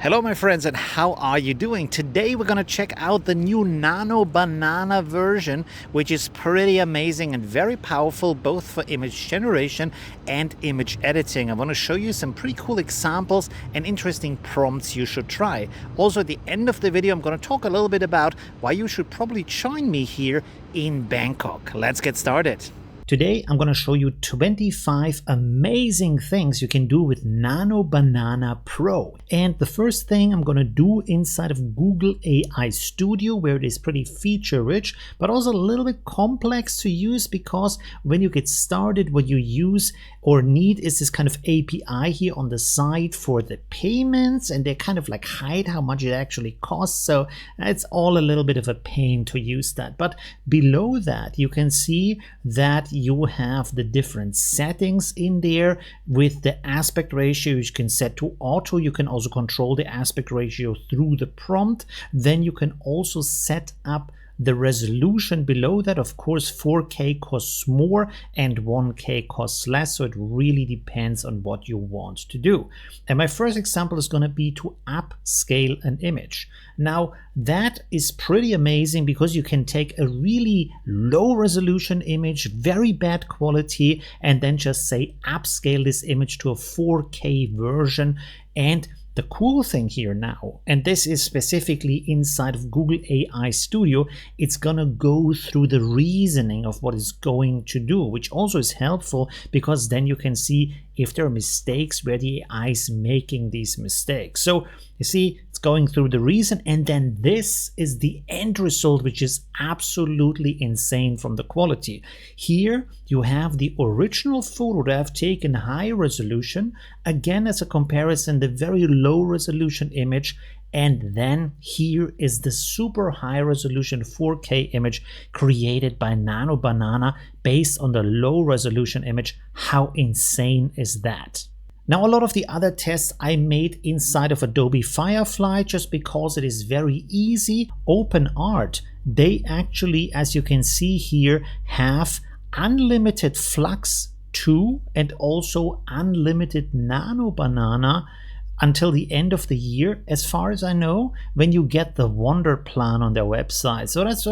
Hello my friends, and how are you doing? Today we're going to check out the new Nano Banana version, which is pretty amazing and very powerful both for image generation and image editing. I want to show you some pretty cool examples and interesting prompts you should try. Also at the end of the video I'm going to talk a little bit about why you should probably join me here in Bangkok. Let's get started. Today, I'm going to show you 25 amazing things you can do with Nano Banana Pro. And the first thing I'm going to do inside of Google AI Studio, where it is pretty feature rich, but also a little bit complex to use, because when you get started, what you use or need is this kind of API here on the side for the payments, and they kind of like hide how much it actually costs. So it's all a little bit of a pain to use that. But below that, you can see that you have the different settings in there with the aspect ratio. You can set to auto. You can also control the aspect ratio through the prompt. Then you can also set up the resolution below that. Of course, 4K costs more and 1K costs less, so it really depends on what you want to do. And my first example is going to be to upscale an image. Now that is pretty amazing because you can take a really low resolution image, very bad quality, and then just say upscale this image to a 4K version. And the cool thing here now, and this is specifically inside of Google AI Studio, it's gonna go through the reasoning of what it's going to do, which also is helpful because then you can see if there are mistakes where the AI is making these mistakes. So you see, it's going through the reason, and then this is the end result, which is absolutely insane from the quality. Here you have the original photo that I've taken high resolution, again as a comparison, the very low resolution image, and then here is the super high resolution 4K image created by Nano Banana based on the low resolution image. How insane is that? Now, a lot of the other tests I made inside of Adobe Firefly just because it is very easy. OpenArt, they actually, as you can see here, have unlimited Flux 2 and also unlimited Nano Banana until the end of the year, as far as I know, when you get the Wonder plan on their website. So that's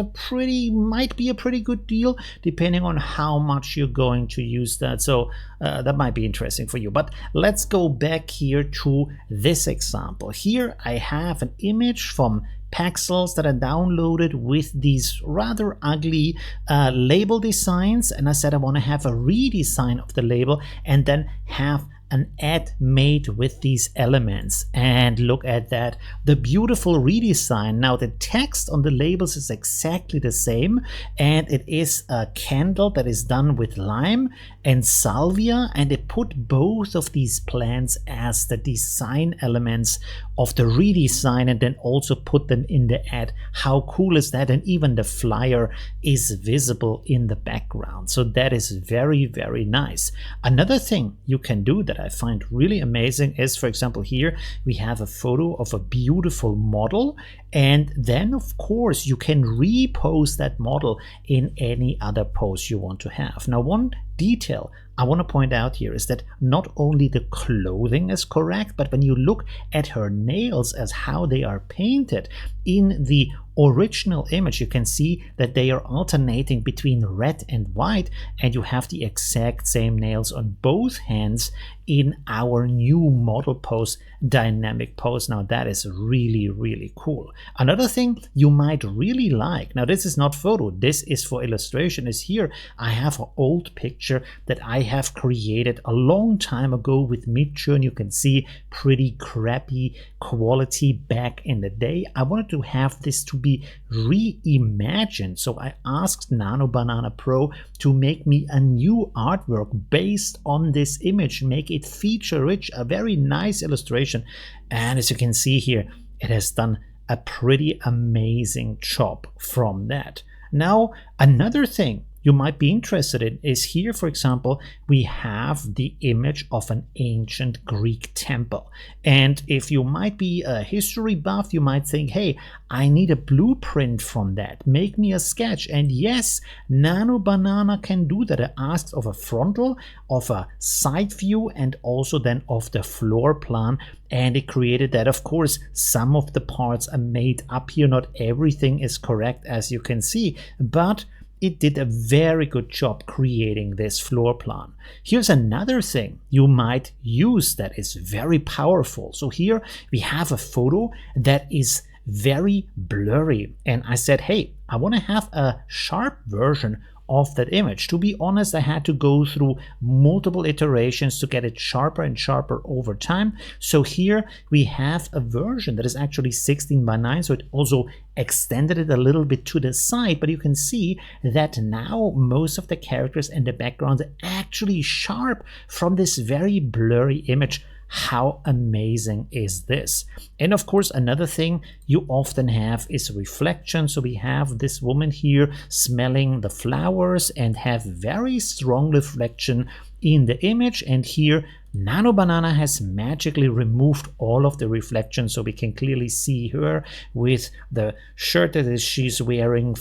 might be a pretty good deal depending on how much you're going to use that. So that might be interesting for you. But let's go back here to this example. Here I have an image from Pexels that I downloaded with these rather ugly label designs, and I said I want to have a redesign of the label and then have an ad made with these elements. And look at that, the beautiful redesign. Now the text on the labels is exactly the same, and it is a candle that is done with lime and salvia, and they put both of these plants as the design elements of the redesign and then also put them in the ad. How cool is that? And even the flyer is visible in the background. So that is very, very nice. Another thing you can do that I find really amazing is, for example, here we have a photo of a beautiful model, and then of course you can repose that model in any other pose you want to have. Now, one detail I want to point out here is that not only the clothing is correct, but when you look at her nails as how they are painted in the original image, you can see that they are alternating between red and white, and you have the exact same nails on both hands in our new model pose, dynamic pose. Now that is really, really cool. Another thing you might really like, now this is not photo, this is for illustration, is here I have an old picture that I have created a long time ago with Midjourney. You can see pretty crappy quality back in the day. I wanted to have this to be reimagined, so I asked Nano Banana Pro to make me a new artwork based on this image, make it feature rich, a very nice illustration. And as you can see here, it has done a pretty amazing job from that. Now, another thing you might be interested in is here, for example, we have the image of an ancient Greek temple. And if you might be a history buff, you might think, hey, I need a blueprint from that. Make me a sketch. And yes, Nano Banana can do that. It asks of a frontal, of a side view, and also then of the floor plan. And it created that. Of course, some of the parts are made up here. Not everything is correct, as you can see, but it did a very good job creating this floor plan. Here's another thing you might use that is very powerful. So here we have a photo that is very blurry. And I said, hey, I want to have a sharp version of that image. To be honest, I had to go through multiple iterations to get it sharper and sharper over time. So here we have a version that is actually 16:9, so it also extended it a little bit to the side, but you can see that now most of the characters and the backgrounds are actually sharp from this very blurry image. How amazing is this? And of course, another thing you often have is reflection. So we have this woman here smelling the flowers and have very strong reflection in the image. And here Nano Banana has magically removed all of the reflection, so we can clearly see her with the shirt that she's wearing,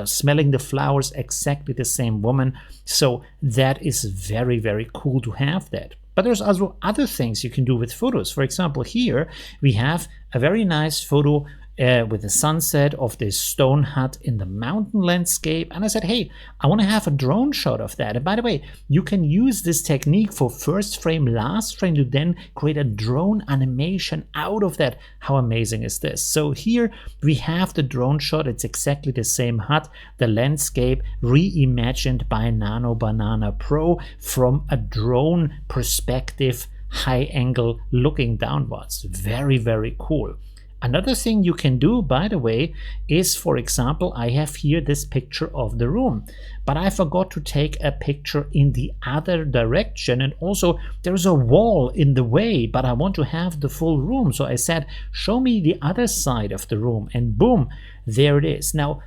smelling the flowers, exactly the same woman. So that is very, very cool to have that. But there's also other things you can do with photos. For example, here we have a very nice photo with the sunset of this stone hut in the mountain landscape. And I said, hey, I want to have a drone shot of that. And by the way, you can use this technique for first frame, last frame to then create a drone animation out of that. How amazing is this? So here we have the drone shot. It's exactly the same hut, the landscape reimagined by Nano Banana Pro from a drone perspective, high angle looking downwards. Very, very cool. Another thing you can do, by the way, is, for example, I have here this picture of the room, but I forgot to take a picture in the other direction. And also there's a wall in the way, but I want to have the full room. So I said, show me the other side of the room, and boom, there it is. Now,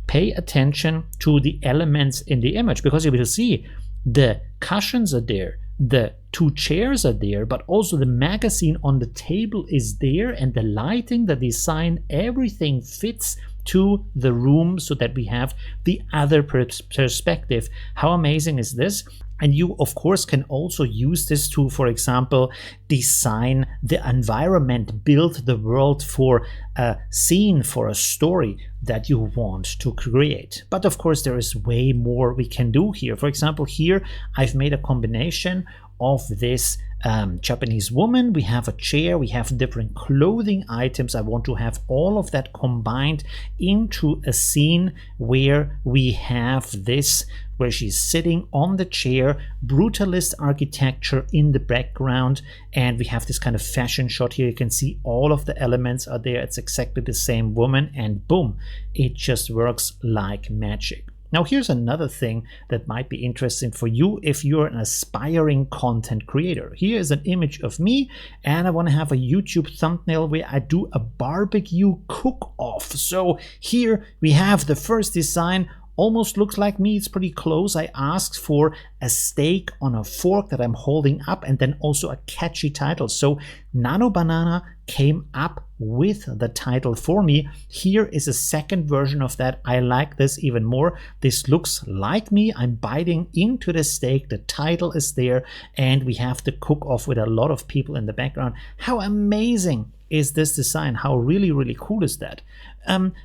pay attention to the elements in the image, because you will see the cushions are there. The two chairs are there, but also the magazine on the table is there, and the lighting, the design, everything fits to the room so that we have the other perspective. How amazing is this? And you, of course, can also use this to, for example, design the environment, build the world for a scene, for a story that you want to create. But of course, there is way more we can do here. For example, here I've made a combination of this Japanese woman. We have a chair, we have different clothing items. I want to have all of that combined into a scene where we have this, where she's sitting on the chair, brutalist architecture in the background, and we have this kind of fashion shot here. You can see all of the elements are there. It's exactly the same woman, and boom, it just works like magic. Now here's another thing that might be interesting for you if you're an aspiring content creator. Here is an image of me, and I want to have a YouTube thumbnail where I do a barbecue cook-off. So here we have the first design. Almost looks like me, it's pretty close. I asked for a steak on a fork that I'm holding up, and then also a catchy title. So Nano Banana came up with the title for me. Here is a second version of that. I like this even more. This looks like me. I'm biting into the steak. The title is there, and we have the cook-off with a lot of people in the background. How amazing is this design? How really, really cool is that?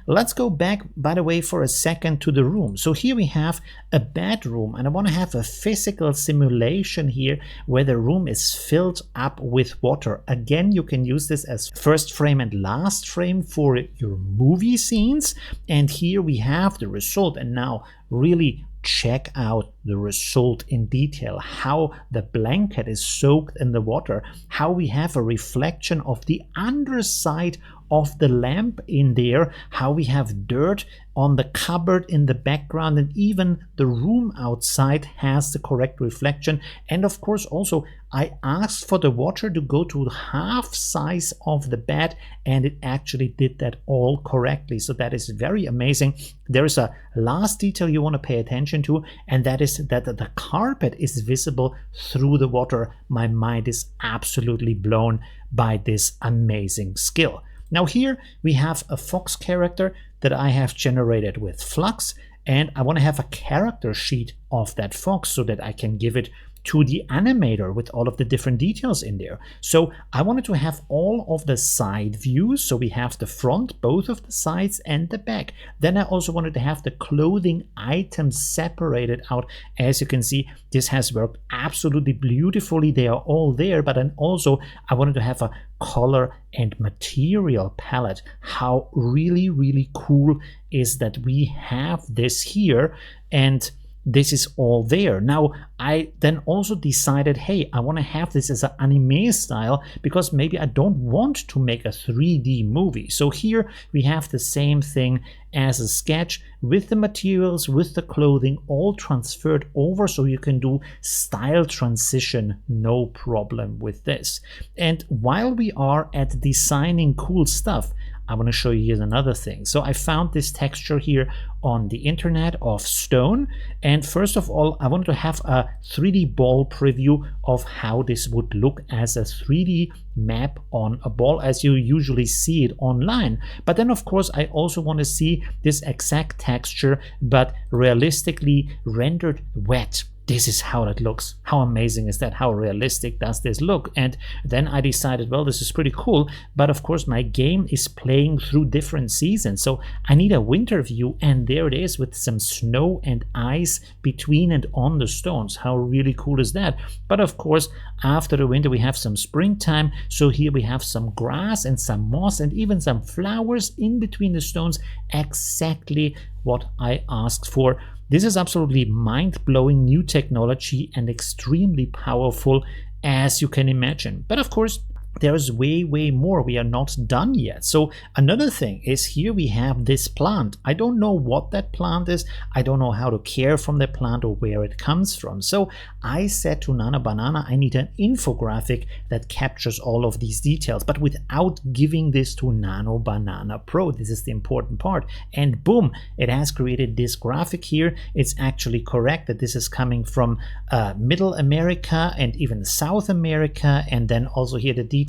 Let's go back, by the way, for a second to the room. So here we have a bedroom, and I want to have a physical simulation here where the room is filled up with water. Again, you can use this as first frame and last frame for your movie scenes. And here we have the result. And now really check out the result in detail, how the blanket is soaked in the water, how we have a reflection of the underside of the lamp in there, how we have dirt on the cupboard in the background, and even the room outside has the correct reflection. And of course also I asked for the water to go to half size of the bed, and it actually did that all correctly. So that is very amazing. There is a last detail you want to pay attention to, and that is that the carpet is visible through the water. My mind is absolutely blown by this amazing skill. Now here we have a fox character that I have generated with Flux, and I want to have a character sheet of that fox so that I can give it to the animator with all of the different details in there. So I wanted to have all of the side views. So we have the front, both of the sides, and the back. Then I also wanted to have the clothing items separated out. As you can see, this has worked absolutely beautifully. They are all there, but then also I wanted to have a color and material palette. How really, really cool is that we have this here, and this is all there. Now, I then also decided, hey, I want to have this as an anime style because maybe I don't want to make a 3D movie. So here we have the same thing as a sketch with the materials, with the clothing, all transferred over, so you can do style transition, no problem with this. And while we are at designing cool stuff, I want to show you here's another thing. So I found this texture here on the internet of stone, and first of all I wanted to have a 3D ball preview of how this would look as a 3D map on a ball as you usually see it online. But then of course I also want to see this exact texture but realistically rendered wet. This is how it looks. How amazing is that? How realistic does this look? And then I decided, well, this is pretty cool, but of course my game is playing through different seasons, so I need a winter view, and there it is with some snow and ice between and on the stones. How really cool is that? But of course after the winter we have some springtime, so here we have some grass and some moss and even some flowers in between the stones. Exactly what I asked for. This is absolutely mind-blowing new technology and extremely powerful, as you can imagine. But of course, there's way more. We are not done yet. So another thing is here we have this plant. I don't know what that plant is. I don't know how to care from the plant or where it comes from. So I said to Nano Banana, I need an infographic that captures all of these details, but without giving this to Nano Banana Pro. This is the important part. And boom, it has created this graphic here. It's actually correct that this is coming from Middle America and even South America. And then also here the details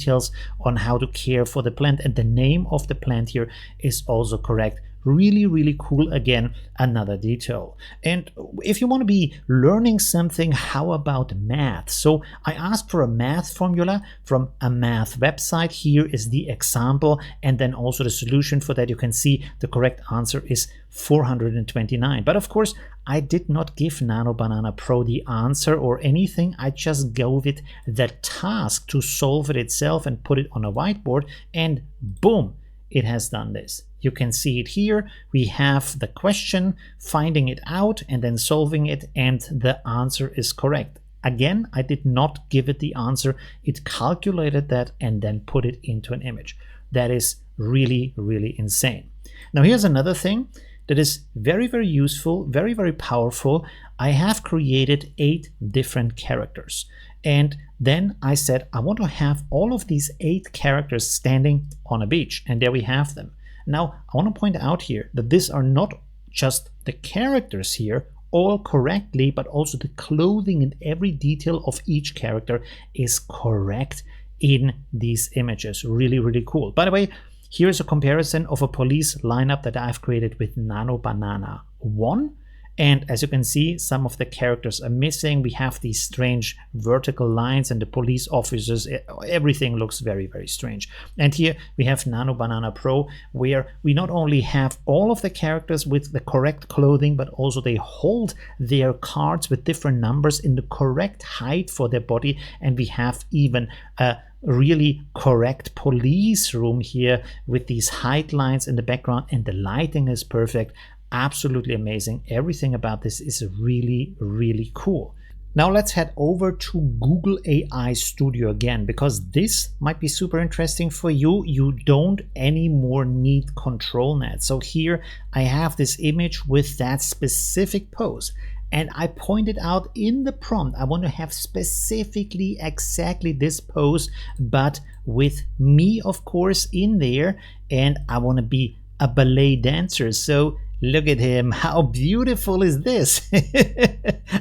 on how to care for the plant, and the name of the plant here is also correct. Really cool. Again, another detail. And if you want to be learning something, how about math? So I asked for a math formula from a math website. Here is the example, and then also the solution for that. You can see the correct answer is 429. But of course I did not give Nano Banana Pro the answer or anything. I just gave it the task to solve it itself and put it on a whiteboard, and boom, it has done this. You can see it here. We have the question, finding it out, and then solving it, and the answer is correct. Again, I did not give it the answer. It calculated that and then put it into an image. That is really insane. Now here's another thing that is very useful, very powerful. I have created 8 different characters, and then I said I want to have all of these 8 characters standing on a beach, and there we have them. Now I want to point out here that these are not just the characters here all correctly, but also the clothing and every detail of each character is correct in these images. Really cool. By the way, here's a comparison of a police lineup that I've created with Nano Banana 1. And as you can see, some of the characters are missing. We have these strange vertical lines and the police officers. Everything looks very strange. And here we have Nano Banana Pro, where we not only have all of the characters with the correct clothing, but also they hold their cards with different numbers in the correct height for their body. And we have even a really correct police room here with these height lines in the background, and the lighting is perfect. Absolutely amazing. Everything about this is really cool. Now let's head over to Google AI Studio again, because this might be super interesting for you. You don't anymore need control net. So here I have this image with that specific pose. And I pointed out in the prompt, I want to have specifically exactly this pose, but with me, of course, in there. And I want to be a ballet dancer. So look at him. How beautiful is this?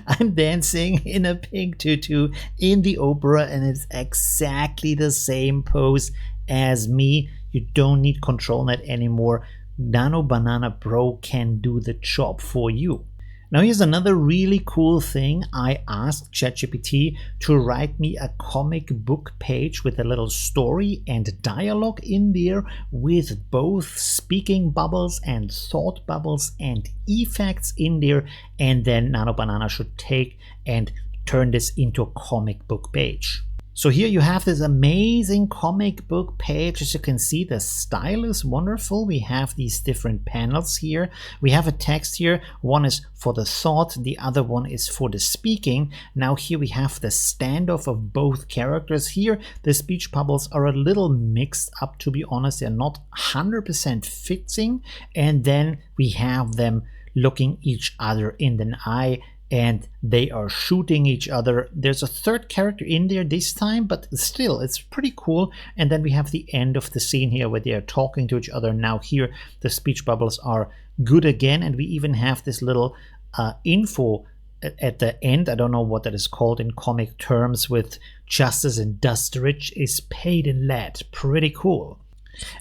I'm dancing in a pink tutu in the opera, and it's exactly the same pose as me. You don't need control net anymore. Nano Banana Pro can do the job for you. Now here's another really cool thing. I asked ChatGPT to write me a comic book page with a little story and dialogue in there, with both speaking bubbles and thought bubbles and effects in there, and then Nano Banana should take and turn this into a comic book page. So here you have this amazing comic book page. As you can see, the style is wonderful. We have these different panels here. We have a text here. One is for the thought, the other one is for the speaking. Now here we have the standoff of both characters. Here the speech bubbles are a little mixed up, to be honest. They're not 100% fixing. And then we have them looking each other in the eye, and they are shooting each other. There's a third character in there this time, but still, it's pretty cool. And then we have the end of the scene here where they are talking to each other. Now here, the speech bubbles are good again, and we even have this little info at the end. I don't know what that is called in comic terms, with justice and dust rich is paid in lead. Pretty cool.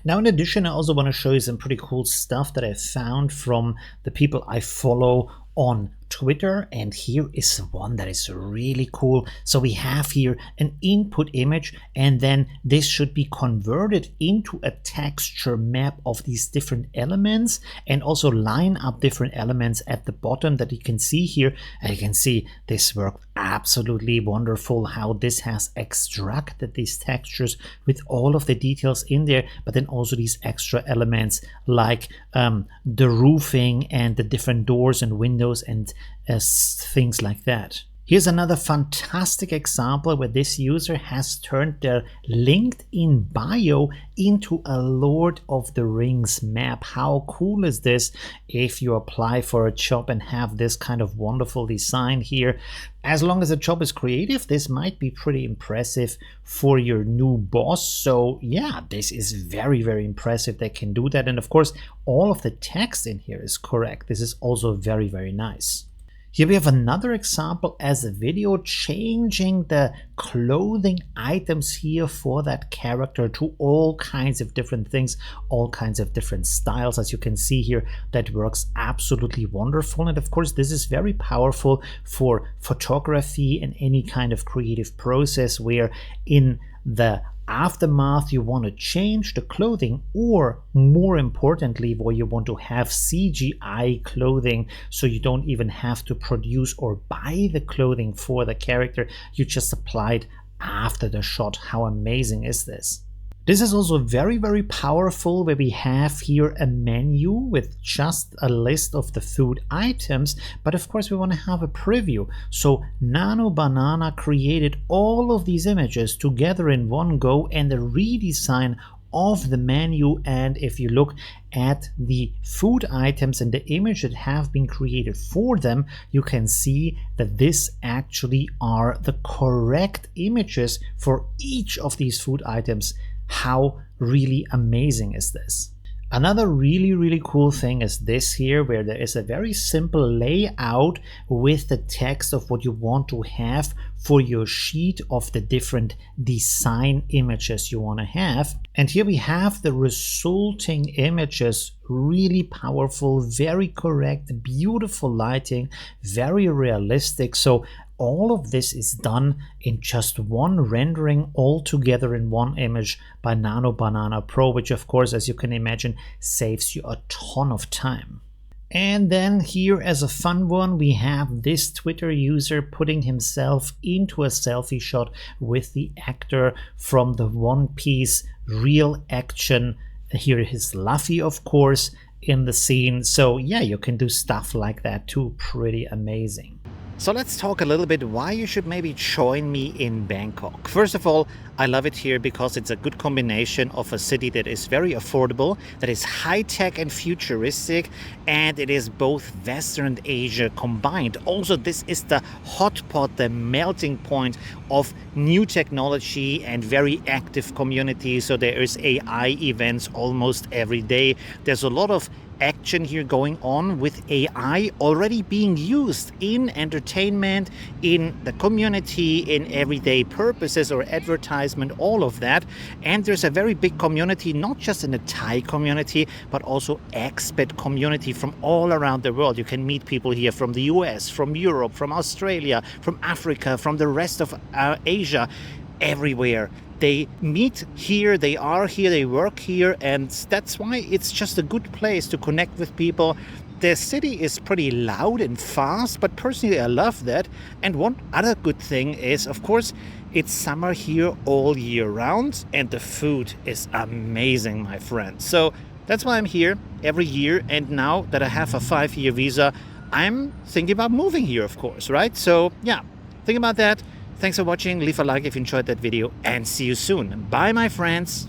Now, in addition, I also want to show you some pretty cool stuff that I found from the people I follow on Twitter, and here is one that is really cool. So we have here an input image, and then this should be converted into a texture map of these different elements, and also line up different elements at the bottom that you can see here. And you can see this worked absolutely wonderful, how this has extracted these textures with all of the details in there, but then also these extra elements like the roofing and the different doors and windows and things like that. Here's another fantastic example where this user has turned their LinkedIn bio into a Lord of the Rings map. How cool is this? If you apply for a job and have this kind of wonderful design here, as long as the job is creative, this might be pretty impressive for your new boss. So yeah, this is very, very impressive. They can do that. And of course, all of the text in here is correct. This is also very, very nice. Here we have another example as a video, changing the clothing items here for that character to all kinds of different things, all kinds of different styles. As you can see here, that works absolutely wonderful. And of course, this is very powerful for photography and any kind of creative process where in the aftermath you want to change the clothing, or more importantly, where you want to have CGI clothing, so you don't even have to produce or buy the clothing for the character. You just apply it after the shot. How amazing is this? This is also very, very powerful, where we have here a menu with just a list of the food items, but of course we want to have a preview. So Nano Banana created all of these images together in one go, and the redesign of the menu. And if you look at the food items and the image that have been created for them, you can see that this actually are the correct images for each of these food items. How really amazing is this? Another really, really cool thing is this here, where there is a very simple layout with the text of what you want to have for your sheet of the different design images you want to have. And here we have the resulting images, really powerful, very correct, beautiful lighting, very realistic. So all of this is done in just one rendering, all together in one image by Nano Banana Pro, which of course, as you can imagine, saves you a ton of time. And then here, as a fun one, we have this Twitter user putting himself into a selfie shot with the actor from the One Piece real action. Here is Luffy, of course, in the scene. So yeah, you can do stuff like that too. Pretty amazing. So let's talk a little bit why you should maybe join me in Bangkok. First of all, I love it here because it's a good combination of a city that is very affordable, that is high-tech and futuristic, and it is both Western and Asia combined. Also, this is the hotpot, the melting point of new technology and very active community. So there is AI events almost every day. There's a lot of action here going on with AI already being used in entertainment, in the community, in everyday purposes or advertisement, all of that. And there's a very big community, not just in the Thai community, but also expat community from all around the world. You can meet people here from the US, from Europe, from Australia, from Africa, from the rest of Asia, everywhere. They meet here, they are here, they work here, and that's why it's just a good place to connect with people. The city is pretty loud and fast, but personally I love that. And one other good thing is, of course, it's summer here all year round, and the food is amazing, my friend. So that's why I'm here every year, and now that I have a 5-year visa, I'm thinking about moving here, of course, right? So yeah, think about that. Thanks for watching. Leave a like if you enjoyed that video, and see you soon. Bye, my friends.